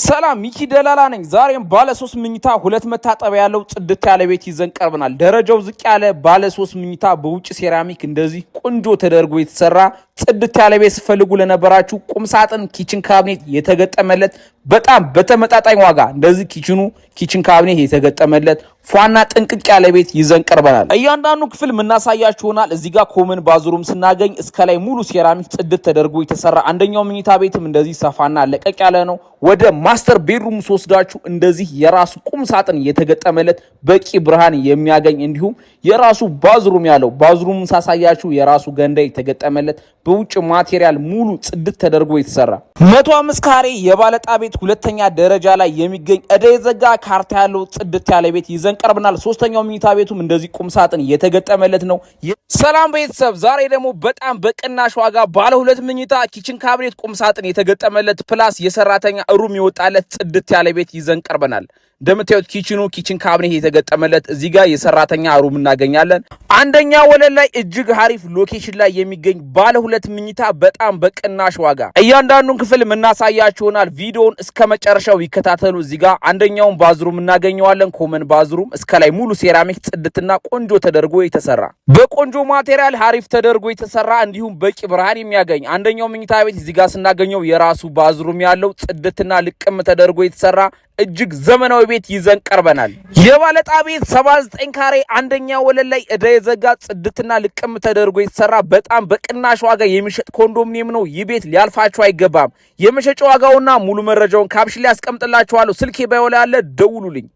ሰላም ሚኪ ደላላ ነኝ። ዛሬም ባለ 3 መኝታ ሁለት መታጠቢያ ያለው ጽድት ያለ ቤት ይዘን ቀርበናል። ደረጃው ዝቅ ያለ ባለ 3 መኝታ በውጭ ሴራሚክ እንደዚህ ቆንጆ ተደርጎ የተሰራ ጽድት ያለ ቤት ፈልጉ ለነበራችሁ ቁም ሳጥን ኪችን ካቢኔት የተገጠመለት በጣም በተመጣጣኝ ዋጋ እንደዚህ ኪችን ካቢኔት የተገጠመለት ፏና ጥንቅቅ ያለ ቤት ይዘን ቀርበናል። እያንዳንዱ ክፍል ምናሳያችሁናል። እዚህ ጋር ኮመን ባዝሩም ስናገኝ እስከ ላይ ሙሉ ሴራሚክ ጽድት ተደርጎ የተሰራ አንደኛው መኝታ ቤትም እንደዚህ ሰፋና ለቀቅ ያለ ነው። ወደ ማስተር ቤድሩም ወስዳችሁ እንደዚህ የራሱ ቁም ሳጥን የተገጠመለት በቂ ብርሃን የሚያገኝ እንዲሁም የራሱ ባዝሩም ያለው ባዝሩም ሳሳያችሁ የራሱ ገንዳ የተገጠመለት በውጭ ማቴሪያል ሙሉ ጽድት ተደርጎ የተሰራ 105 ካሬ የባለጣ ቤት ሁለተኛ ደረጃ ላይ የሚገኝ እዳ የዘጋ ካርታ ያለው ጽድት ያለ ቤት ይዘን ቀርበናል። ሶስተኛው መኝታ ቤቱም እንደዚህ ቁም ሳጥን የተገጠመለት ነው። ሰላም ቤተሰብ፣ ዛሬ ደግሞ በጣም በቅናሽ ዋጋ ባለ ሁለት መኝታ ኪችን ካቢኔት ቁም ሳጥን የተገጠመለት ፕላስ የሰራተኛ ሩም ይወጣለት ጽድት ያለ ቤት ይዘን ቀርበናል። እንደምታዩት ኪችን ካቢኔት የተገጠመለት እዚህ ጋር የሰራተኛ ሩም እናገኛለን። አንደኛ ወለል ላይ እጅግ አሪፍ ሎኬሽን ላይ የሚገኝ ባለ ሁለት መኝታ በጣም በቅናሽ ዋጋ እያንዳንዱን ክፍል ምናሳያችሁናል። ቪዲዮውን እስከ መጨረሻው ይከታተሉ። እዚህ ጋር አንደኛውን ባዝሩም እናገኘዋለን። ኮመን ባዝሩም እስከ ላይ ሙሉ ሴራሚክ ጽድትና ቆንጆ ተደርጎ የተሰራ በቆንጆ ማቴሪያል አሪፍ ተደርጎ የተሰራ እንዲሁም በቂ ብርሃን የሚያገኝ አንደኛው መኝታ ቤት እዚህ ጋር ስናገኘው የራሱ ባዝሩም ያለው ጽድትና ልቅም ተደርጎ የተሰራ እጅግ ዘመናዊ ቤት ይዘን ቀርበናል። የባለጣ ቤት 79 ካሬ አንደኛ ወለል ላይ እዳ የዘጋ ጽድትና ልቅም ተደርጎ የተሰራ በጣም በቅናሽ ዋጋ የሚሸጥ ኮንዶሚኒየም ነው። ይህ ቤት ሊያልፋችሁ አይገባም። የመሸጫ ዋጋውና ሙሉ መረጃውን ካፕሽን ላይ አስቀምጥላችኋለሁ። ስልኬ ባይወላ ያለ ደውሉልኝ።